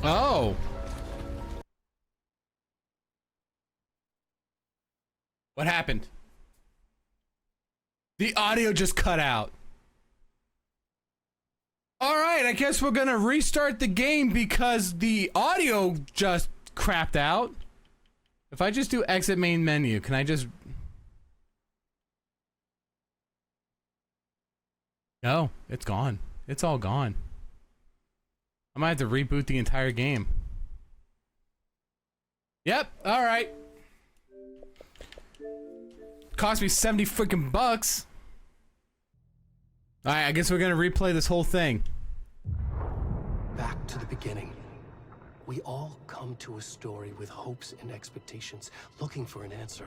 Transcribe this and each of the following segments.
Oh. What happened? The audio just cut out. Alright, I guess we're gonna restart the game because the audio just crapped out. If I just do exit main menu, can I just... No, it's gone. It's all gone. I might have to reboot the entire game. Yep, alright. Cost me 70 freaking bucks. Alright, I guess we're gonna replay this whole thing. Back to the beginning. We all come to a story with hopes and expectations, looking for an answer.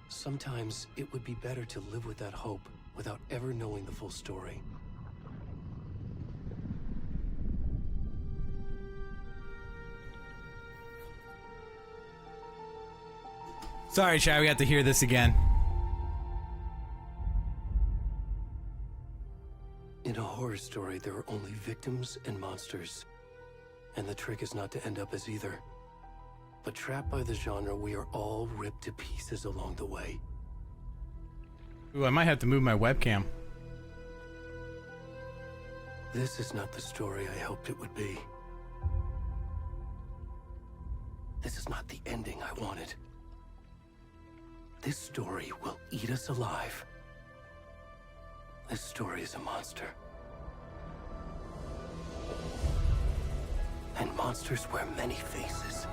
Sometimes it would be better to live with that hope without ever knowing the full story. Sorry, Chad, we have to hear this again. In a horror story, there are only victims and monsters. And the trick is not to end up as either. But trapped by the genre, we are all ripped to pieces along the way. Ooh, I might have to move my webcam. This is not the story I hoped it would be. This is not the ending I wanted. This story will eat us alive. This story is a monster. And monsters wear many faces.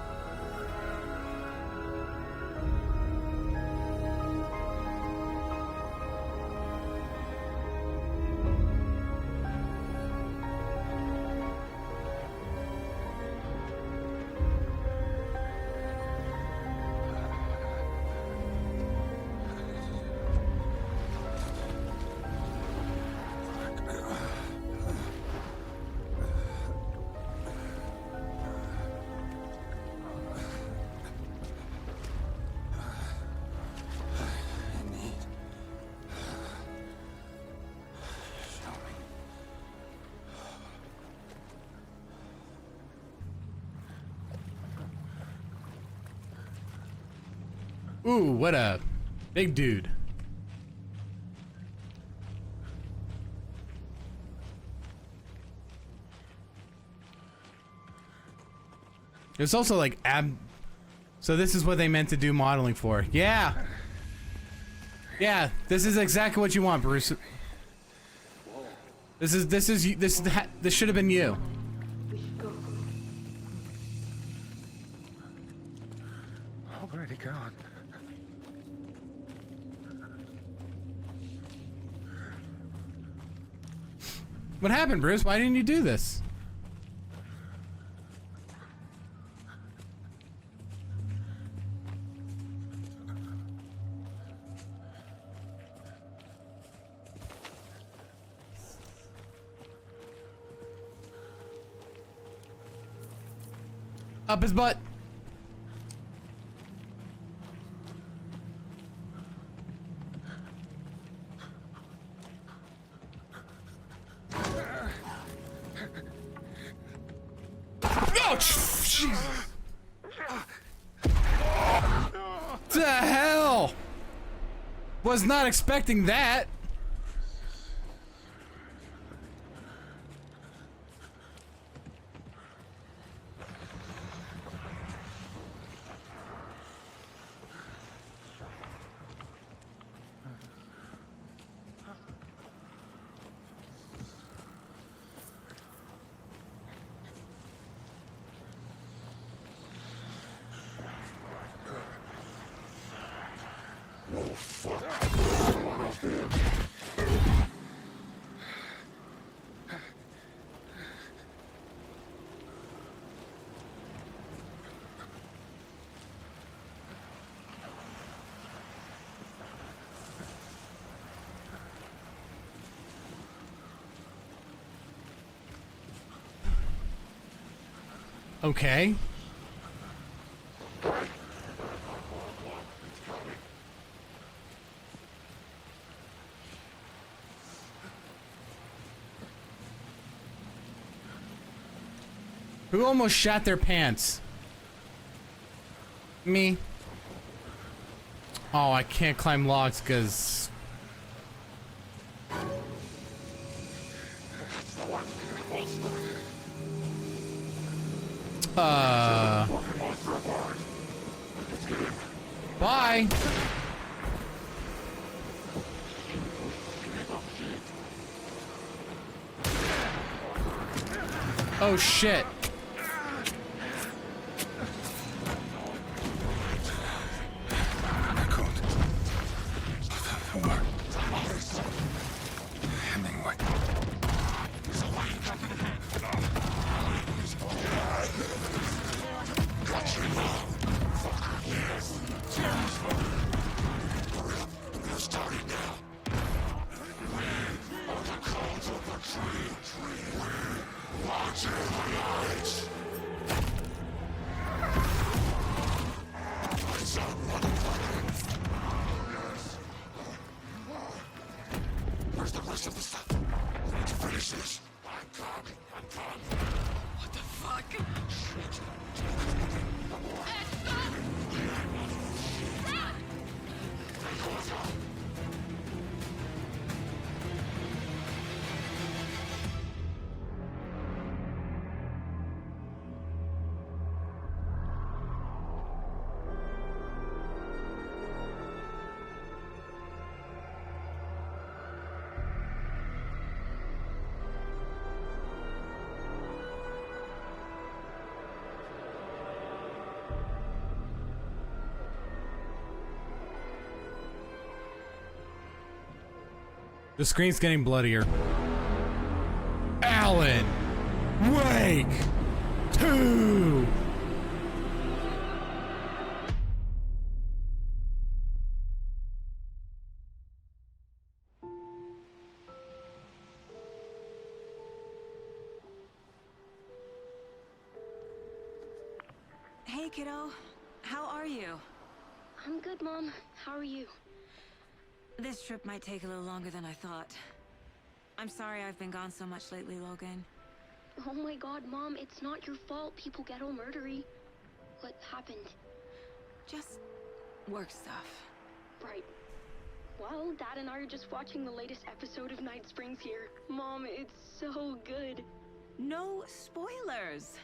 Ooh, what a big dude. There's also like so this is what they meant to do modeling for. Yeah. Yeah, this is exactly what you want, Bruce. This should have been you. Where'd he go? What happened, Bruce? Why didn't you do this? Up his butt. Oh, Jesus. The hell? Was not expecting that. Okay. Who almost shat their pants? Me. Oh, I can't climb logs because... Bye! Oh shit. The screen's getting bloodier. Alan Wake 2! Hey, kiddo. How are you? I'm good, Mom. How are you? This trip might take a little longer than I thought. I'm sorry I've been gone so much lately, Logan. Oh my god, Mom, it's not your fault people get all murdery. What happened? Just work stuff. Right. Well, Dad and I are just watching the latest episode of Night Springs here. Mom, it's so good. No spoilers!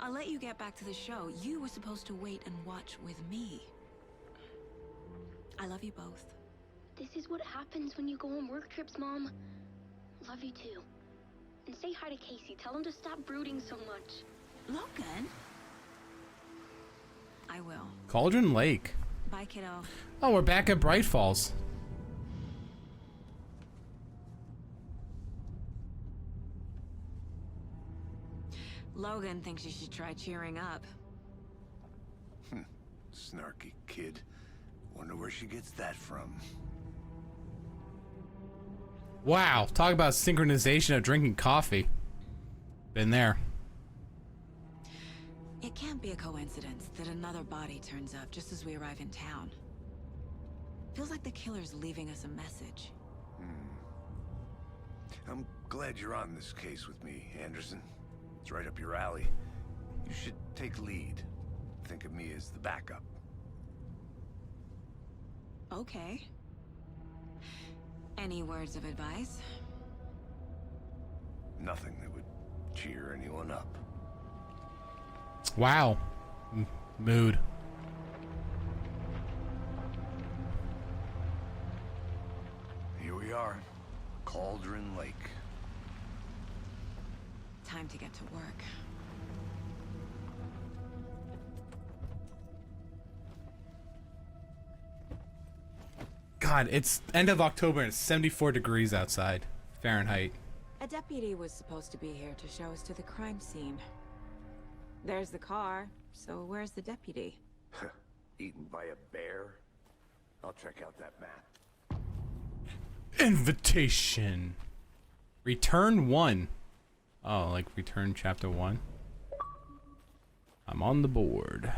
I'll let you get back to the show. You were supposed to wait and watch with me. I love you both. This is what happens when you go on work trips, Mom. Love you too. And say hi to Casey. Tell him to stop brooding so much. Logan? I will. Cauldron Lake. Bye, kiddo. Oh, we're back at Bright Falls. Logan thinks you should try cheering up. Snarky kid. Wonder where she gets that from. Wow, talk about synchronization of drinking coffee. Been there. It can't be a coincidence that another body turns up just as we arrive in town. Feels like the killer's leaving us a message. I'm glad you're on this case with me, Anderson. It's right up your alley. You should take lead. Think of me as the backup. Okay. Any words of advice? Nothing that would cheer anyone up. Wow. Mood. Here we are. Cauldron Lake. Time to get to work. God, it's end of October and it's 74 degrees outside. Fahrenheit. A deputy was supposed to be here to show us to the crime scene. There's the car, so where's the deputy? Eaten by a bear? I'll check out that map. Invitation. Return 1. Oh, like return chapter 1. I'm on the board.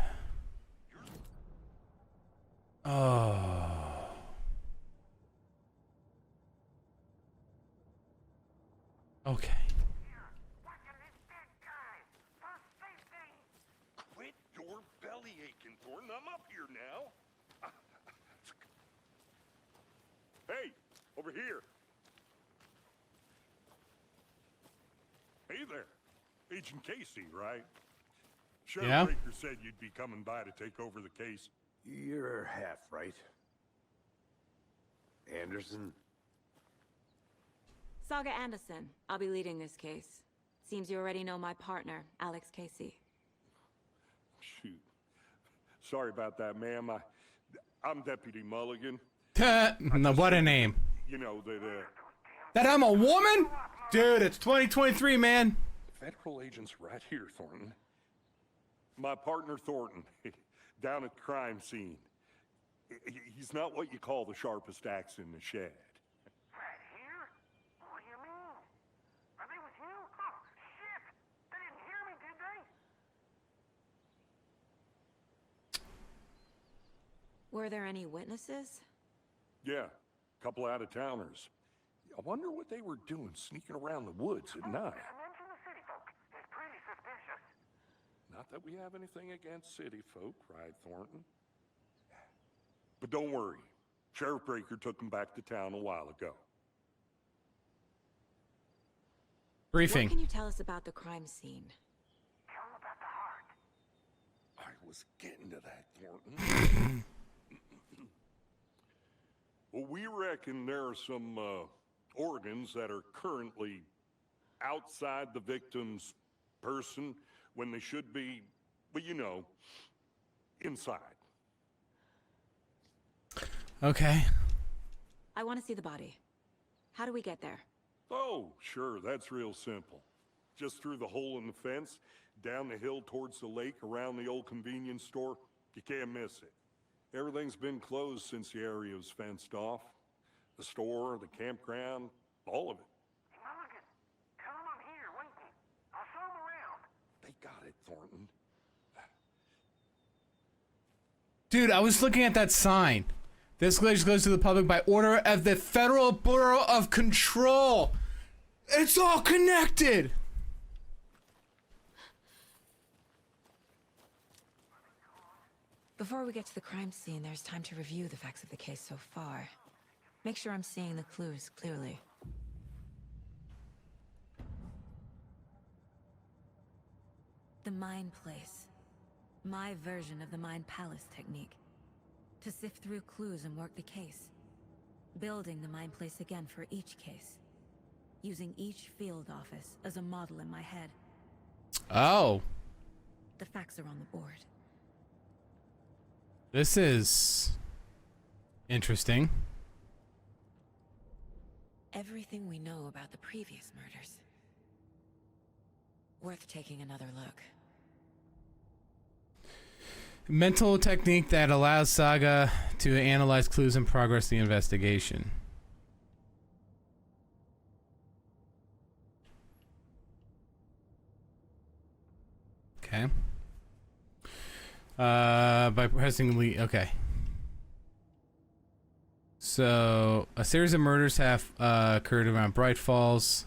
Oh. Okay. I'm up here now. Hey, over here. Hey there. Agent Casey, right? Sheriff Yeah? Baker said you'd be coming by to take over the case. You're half right. Anderson? Saga Anderson. I'll be leading this case. Seems you already know my partner, Alex Casey. Shoot. Sorry about that, ma'am. I'm Deputy Mulligan. No, what a name. You know, That I'm a woman? Dude, it's 2023, man. federal agent's right here, Thornton. My partner, Thornton, down at the crime scene. He's not what you call the sharpest axe in the shed. Right here? What do you mean? Are they with you? Oh, shit! They didn't hear me, did they? Were there any witnesses? Yeah, a couple out-of-towners. I wonder what they were doing sneaking around the woods at night. Mention the city folk. It's pretty suspicious. Not that we have anything against city folk, right, Thornton? But don't worry. Sheriff Baker took them back to town a while ago. Briefing. What can you tell us about the crime scene? Tell them about the heart. I was getting to that, Thornton. Well, we reckon there are some organs that are currently outside the victim's person when they should be, well, you know, inside. Okay. I want to see the body. How do we get there? Oh, sure, that's real simple. Just through the hole in the fence, down the hill towards the lake, around the old convenience store. You can't miss it. Everything's been closed since the area was fenced off. The store, the campground, all of it. Mulligan, tell them I'm here waiting. I'll show them around. They got it, Thornton. Dude, I was looking at that sign. This glitch goes to the public by order of the Federal Bureau of Control. It's all connected. Before we get to the crime scene, there's time to review the facts of the case so far. Make sure I'm seeing the clues clearly. The Mind Place. My version of the Mind Palace technique. To sift through clues and work the case. Building the Mind Place again for each case. Using each field office as a model in my head. Oh. The facts are on the board. This is interesting. Everything we know about the previous murders. Worth taking another look. Mental technique that allows Saga to analyze clues and progress the investigation. Okay. By pressing okay. So, a series of murders have occurred around Bright Falls.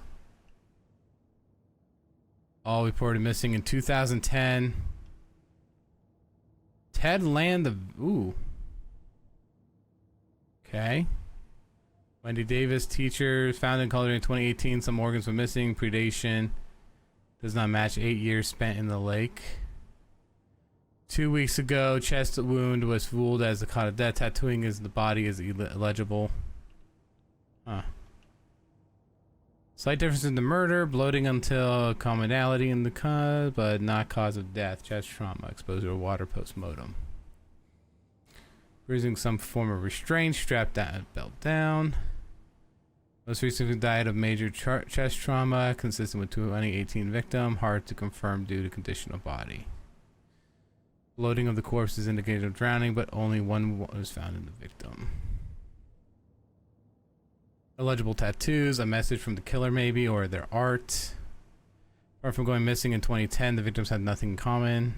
All reported missing in 2010. Ted Land, ooh. Okay. Wendy Davis, teacher, found in Colorado in 2018. Some organs were missing. Predation does not match 8 years spent in the lake. 2 weeks ago, chest wound was ruled as a cause of death. Tattooing is the body is illegible. Huh. Slight difference in the murder. Bloating until commonality in the cause, but not cause of death. Chest trauma. Exposure to water post-mortem. Using some form of restraint. Strapped down, belt down. Most recently died of major chest trauma, consistent with 2018 victim. Hard to confirm due to condition of body. Bloating of the corpse is indicated of drowning, but only one was found in the victim. Illegible tattoos, a message from the killer maybe, or their art. Apart from going missing in 2010, the victims had nothing in common.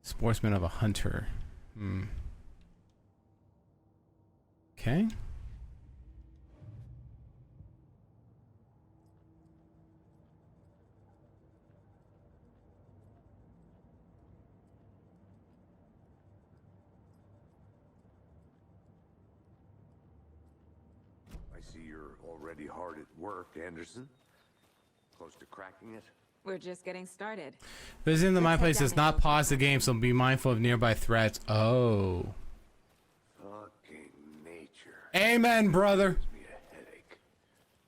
Sportsman of a hunter. Okay. I see you're already hard at work, Anderson. Close to cracking it? We're just getting started. Visiting the Let's My head Place down does the not hill to pause the the game, so be mindful of nearby threats. Oh. Fucking nature. Amen, brother. Gives me a headache.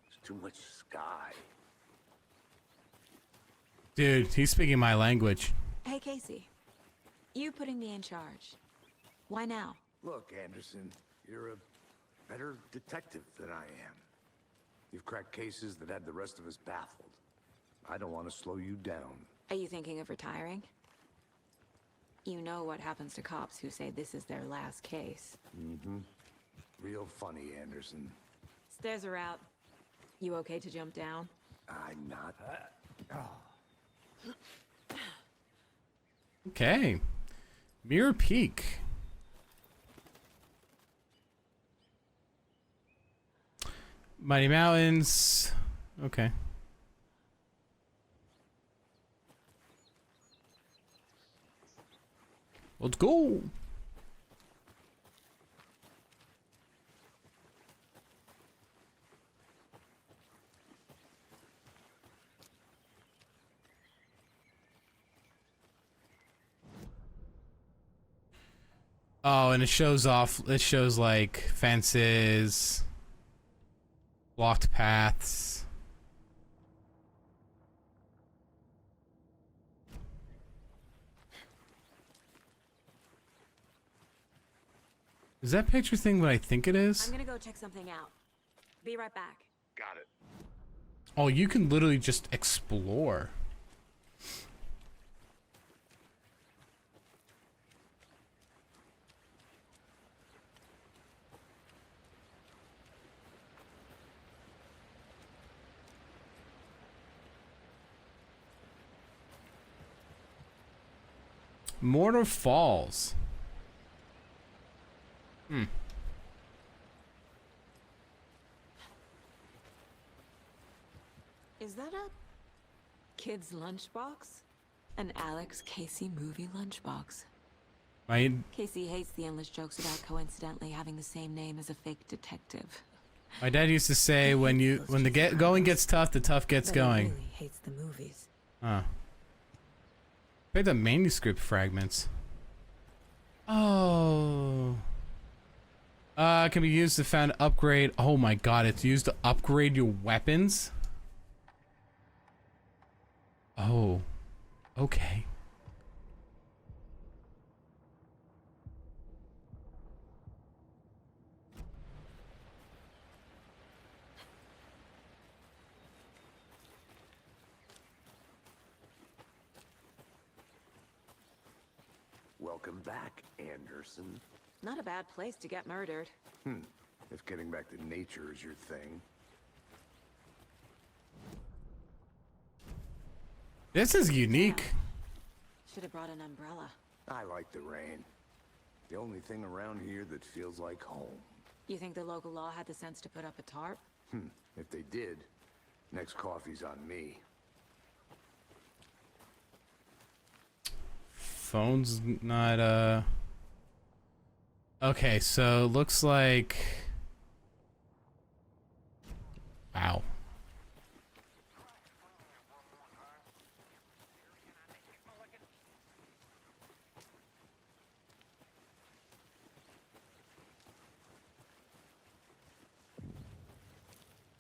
There's too much sky. Dude, he's speaking my language. Hey, Casey. You putting me in charge. Why now? Look, Anderson, you're a better detective than I am. You've cracked cases that had the rest of us baffled. I don't want to slow you down. Are you thinking of retiring? You know what happens to cops who say this is their last case. Mm-hmm. Real funny, Anderson. Stairs are out. You okay to jump down? I'm not. Okay. Mirror Peak. Mighty Mountains. Okay. Let's go. Oh, and it shows like fences, blocked paths. Is that picture thing what I think it is? I'm gonna go check something out. Be right back. Got it. Oh, you can literally just explore. Mortar Falls. Hmm. Is that a kid's lunchbox? An Alex Casey movie lunchbox. My Casey hates the endless jokes about coincidentally having the same name as a fake detective. dad used to say when the going gets tough, the tough gets But going. he really hates the movies. Huh. Play the manuscript fragments. Oh. Can be used to find upgrade. Oh my god, it's used to upgrade your weapons? Oh. Okay. Welcome back, Anderson. Not a bad place to get murdered. If getting back to nature is your thing. This is unique. Should have brought an umbrella. I like the rain. The only thing around here that feels like home. You think the local law had the sense to put up a tarp? If they did, next coffee's on me. Phone's not, Okay, so looks like... Wow.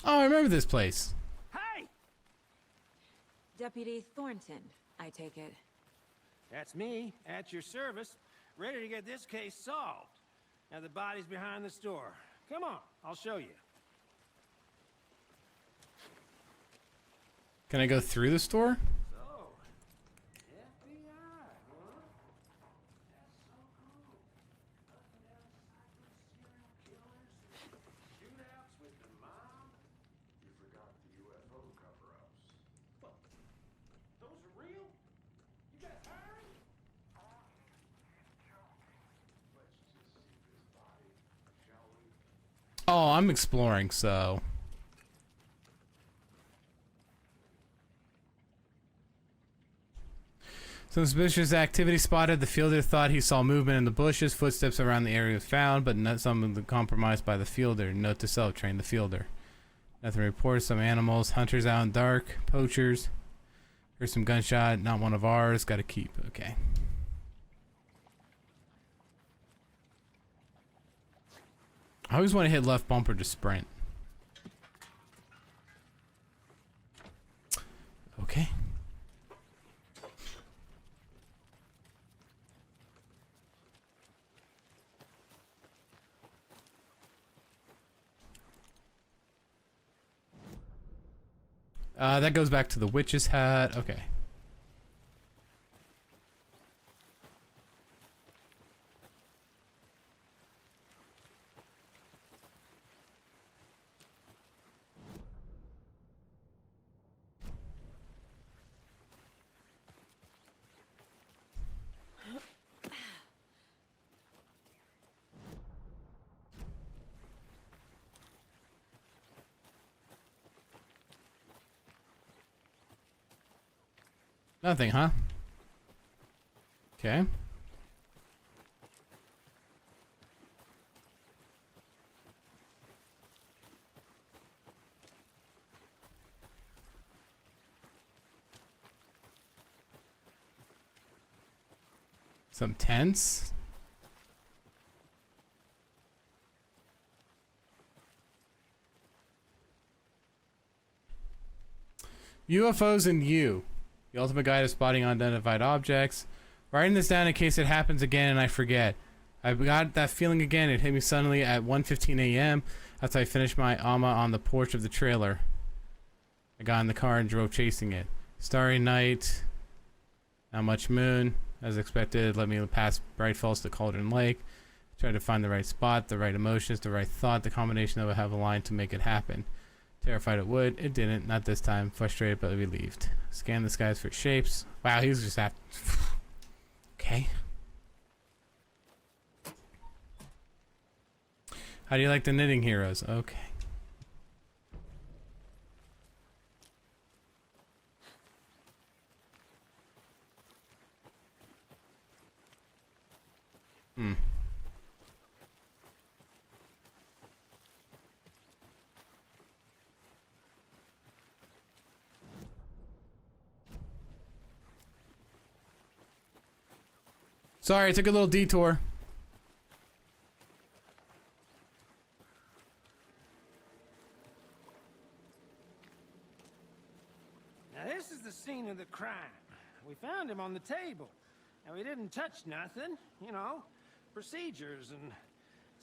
Oh, I remember this place. Hey! Deputy Thornton, I take it. That's me, at your service, ready to get this case solved. Now the body's behind the store. Come on, I'll show you. Can I go through the store? So, FBI, huh? That's so cool. Nothing else like serial killers and shootouts with the mob. You forgot the UFO cover-ups. Look, those are real? You got hiring? Let's just see this body, shall we? Oh, I'm exploring, so... Some suspicious activity spotted. The fielder thought he saw movement in the bushes. Footsteps around the area was found, but not some of them compromised by the fielder. Note to self: train the fielder. Nothing reported. Some animals. Hunters out in dark. Poachers. Heard some gunshot. Not one of ours. Got to keep. Okay. I always want to hit left bumper to sprint. Okay. That goes back to the witch's hat. Okay. Nothing, huh? Okay. Some tents. UFOs and you. The ultimate guide of spotting unidentified objects. Writing this down in case it happens again and I forget. I got that feeling again. It hit me suddenly at 1:15 a.m. after I finished my AMA on the porch of the trailer. I got in the car and drove chasing it. Starry night. Not much moon. As expected, led me past Bright Falls to Cauldron Lake. Tried to find the right spot, the right emotions, the right thought. The combination of it have aligned to make it happen. Terrified it would. It didn't. Not this time. Frustrated but relieved. Scan the skies for shapes. Wow, he's just after. Okay. How do you like the knitting heroes? Okay. Hmm. Sorry, I took a little detour. Now this is the scene of the crime. We found him on the table. And we didn't touch nothing, you know, procedures and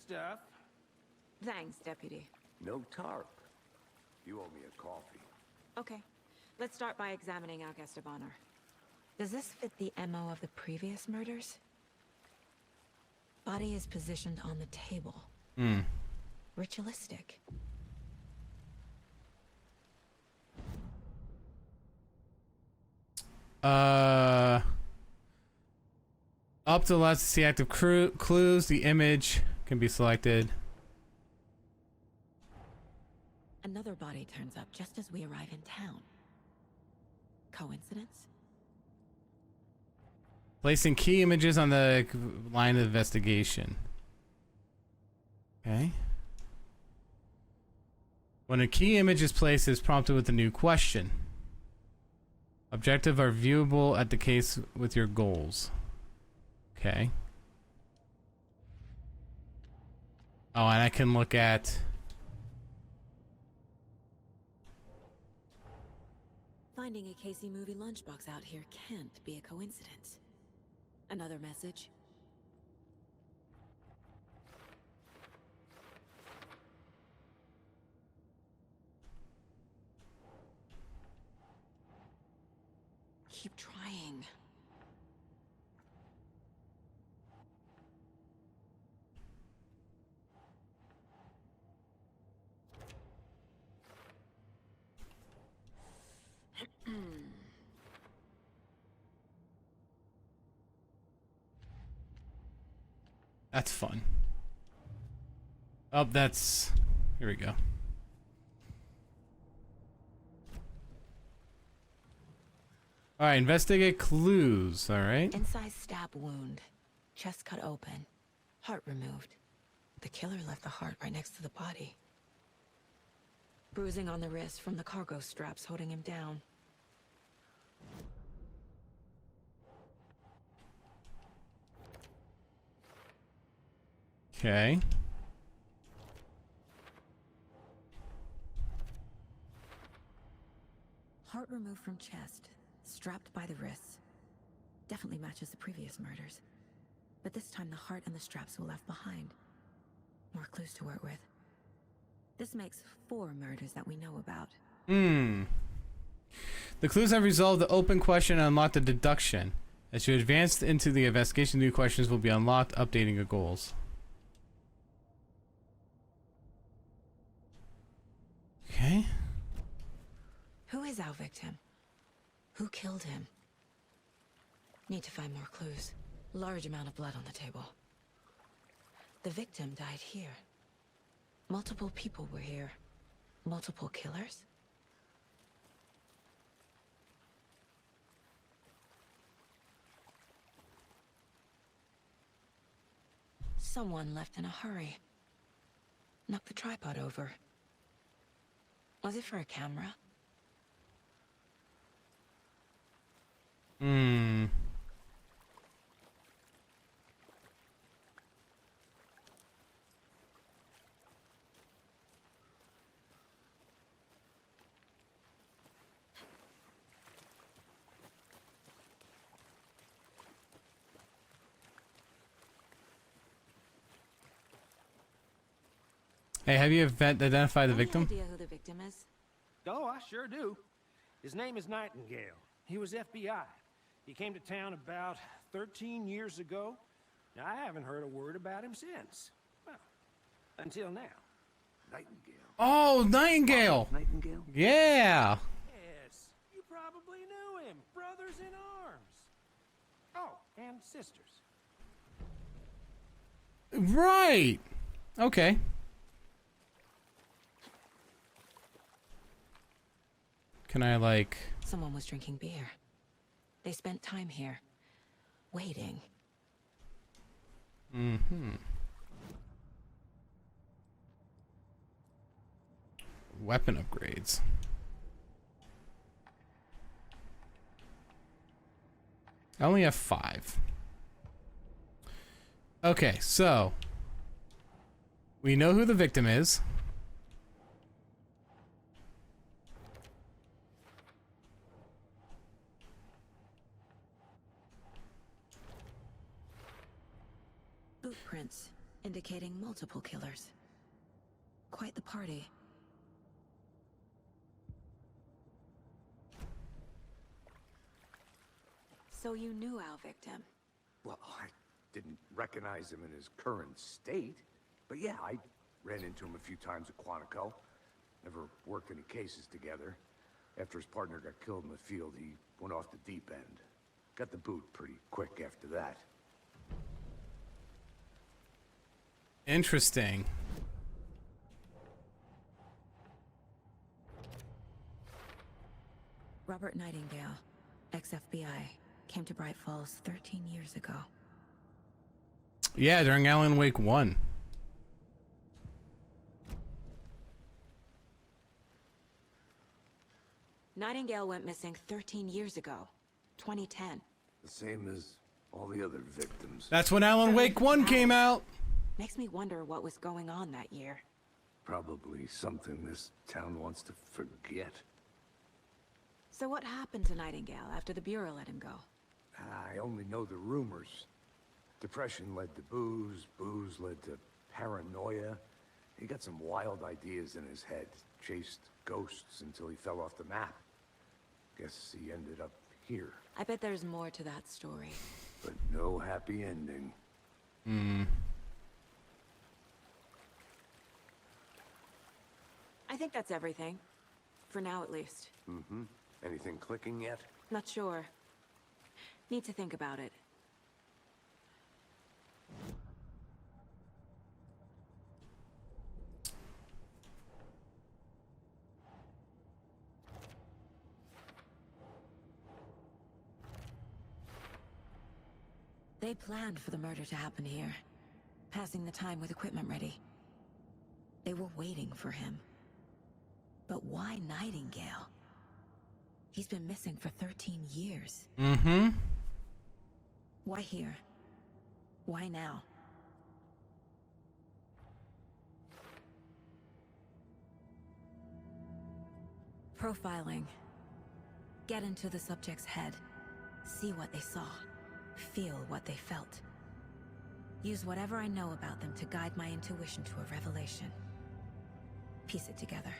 stuff. Thanks, Deputy. No tarp. You owe me a coffee. Okay, let's start by examining our guest of honor. Does this fit the MO of the previous murders? Body is positioned on the table. Hmm. Ritualistic. Up to the left to see active clues. The image can be selected. Another body turns up just as we arrive in town. Coincidence? Placing key images on the line of investigation. Okay. When a key image is placed, it is prompted with a new question. Objective are viewable at the case with your goals. Okay. Oh, and I can look at... Finding a Casey movie lunchbox out here can't be a coincidence. Another message. Keep trying. That's fun. Oh, that's... Here we go. All right, investigate clues. All right. Inside stab wound. Chest cut open. Heart removed. The killer left the heart right next to the body. Bruising on the wrist from the cargo straps holding him down. Okay. Heart removed from chest, strapped by the wrists. Definitely matches the previous murders. But this time the heart and the straps were left behind. More clues to work with. This makes 4 murders that we know about. The clues have resolved the open question and unlocked the deduction. As you advance into the investigation, new questions will be unlocked, updating your goals. Okay. Who is our victim? Who killed him? Need to find more clues. Large amount of blood on the table. The victim died here. Multiple people were here. Multiple killers? Someone left in a hurry. Knocked the tripod over. Was it for a camera? Hey, have you identified the victim? Any idea who the victim is? Oh, I sure do. His name is Nightingale. He was FBI. He came to town about 13 years ago. Now, I haven't heard a word about him since. Well, until now. Nightingale. Oh, Nightingale. Nightingale? Yeah. Yes, you probably knew him. Brothers in arms. Oh, and sisters. Right. Okay. Can I, like... Someone was drinking beer. They spent time here. Waiting. Weapon upgrades. I only have 5. Okay, so... we know who the victim is. Boot prints, indicating multiple killers. Quite the party. So you knew our victim? Well, I didn't recognize him in his current state. But yeah, I ran into him a few times at Quantico. Never worked any cases together. After his partner got killed in the field, he went off the deep end. Got the boot pretty quick after that. Interesting. Robert Nightingale, ex-FBI, came to Bright Falls 13 years ago. Yeah, during Alan Wake 1. Nightingale went missing 13 years ago, 2010. The same as all the other victims. That's when Alan Wake 1 came out. Makes me wonder what was going on that year. Probably something this town wants to forget. So what happened to Nightingale after the Bureau let him go? I only know the rumors. Depression led to booze, booze led to paranoia. He got some wild ideas in his head, chased ghosts until he fell off the map. Guess he ended up here. I bet there's more to that story. But no happy ending. I think that's everything. For now, at least. Anything clicking yet? Not sure. Need to think about it. They planned for the murder to happen here, passing the time with equipment ready. They were waiting for him. But why Nightingale? He's been missing for 13 years. Mm-hmm. Why here? Why now? Profiling. Get into the subject's head. See what they saw. Feel what they felt. Use whatever I know about them to guide my intuition to a revelation. Piece it together.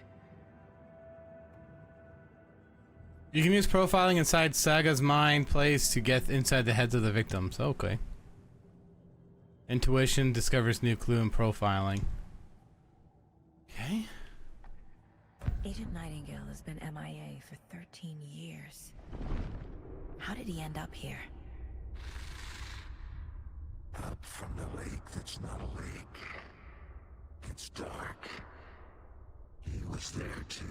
You can use profiling inside Saga's mind place to get inside the heads of the victims. Okay. Intuition discovers new clue in profiling. Okay. Agent Nightingale has been MIA for 13 years. How did he end up here? Up from the lake that's not a lake. It's dark. He was there too.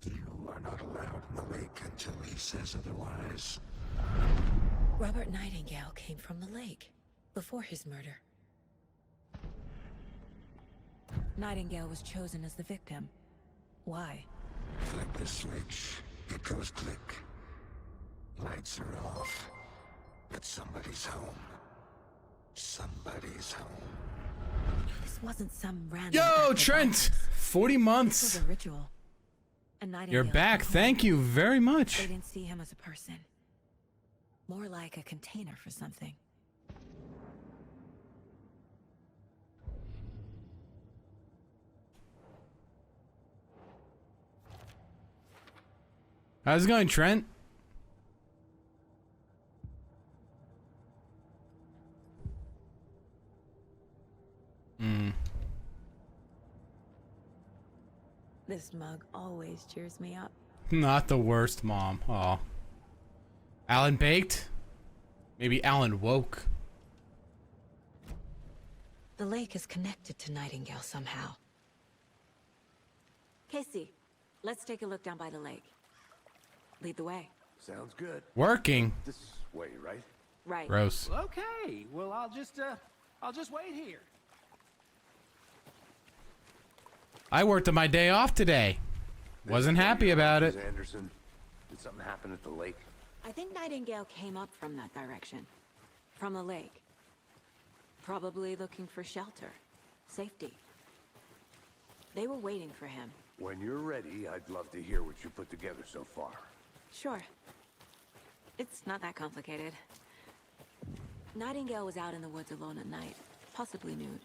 You are not allowed in the lake until he says otherwise. Robert Nightingale came from the lake, before his murder. Nightingale was chosen as the victim. Why? Flick the switch, it goes click. Lights are off. But somebody's home. Somebody's home. This wasn't some random... Yo, act of Trent! violence. 40 months! This was a ritual. And You're Nightingale back. came home. Thank you very They much. didn't see him as a person. More like a container for something. How's it going, Trent? This mug always cheers me up. Not the worst, Mom. Aw. Alan baked? Maybe Alan woke. The lake is connected to Nightingale somehow. Casey, let's take a look down by the lake. Lead the way. Sounds good. Working. This way, right? Right. Gross. Okay, well, I'll just wait here. I worked on my day off today. Wasn't happy about it. Mrs. Anderson, did something happen at the lake? I think Nightingale came up from that direction. From the lake. Probably looking for shelter. Safety. They were waiting for him. When you're ready, I'd love to hear what you put together so far. Sure. It's not that complicated. Nightingale was out in the woods alone at night, possibly nude.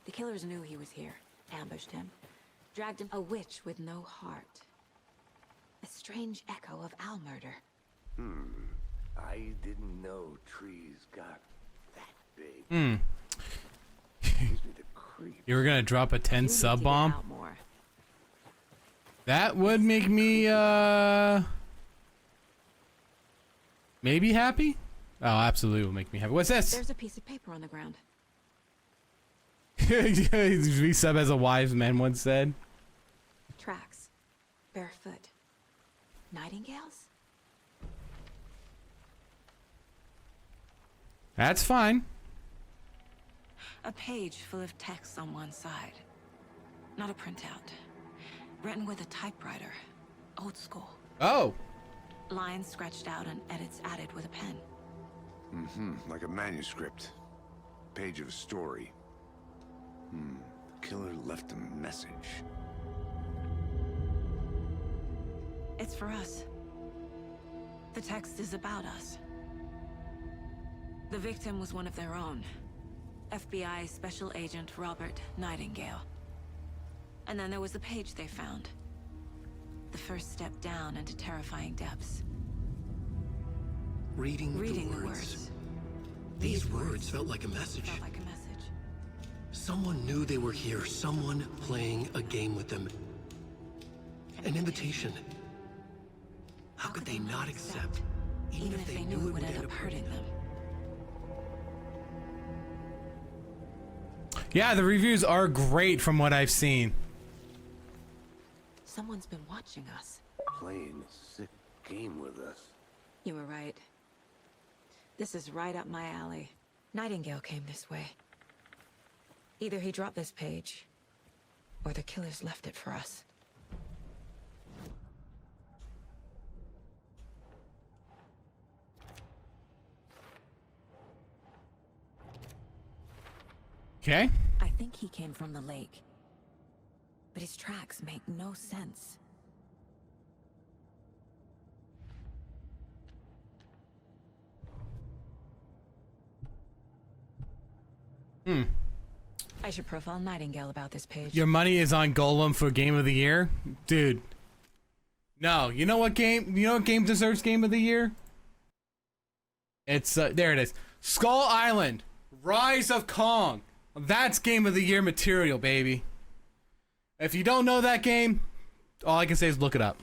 The killers knew he was here, ambushed him, dragged him. A witch with no heart. A strange echo of owl murder. I didn't know trees got that big. Gives me the creep. You were gonna drop a 10 You need sub to get bomb? out more. That would make me, maybe happy? Oh, absolutely will make me happy. What's this? There's a piece of paper on the ground. Resub as a wise man once said. Tracks. Barefoot. Nightingales? That's fine. A page full of text on one side. Not a printout. Written with a typewriter. Old school. Oh. Lines scratched out and edits added with a pen. Like a manuscript. Page of a story. The killer left a message. It's for us. The text is about us. The victim was one of their own. FBI Special Agent Robert Nightingale. And then there was the page they found. The first step down into terrifying depths. Reading The the words. These words felt like a message. Felt like a message. Someone knew they were here. Someone playing a game with them. An invitation. How could they not accept? Even if they knew it would end up hurting them. Yeah, the reviews are great from what I've seen. Someone's been watching us. Playing a sick game with us. You were right. This is right up my alley. Nightingale came this way. Either he dropped this page, or the killers left it for us. Okay. I think he came from the lake. But his tracks make no sense. I should profile Nightingale about this page. Your money is on Golem for Game of the Year? Dude. No, you know what game? You know what game deserves Game of the Year? It's, there it is. Skull Island. Rise of Kong. That's Game of the Year material, baby. If you don't know that game, all I can say is look it up.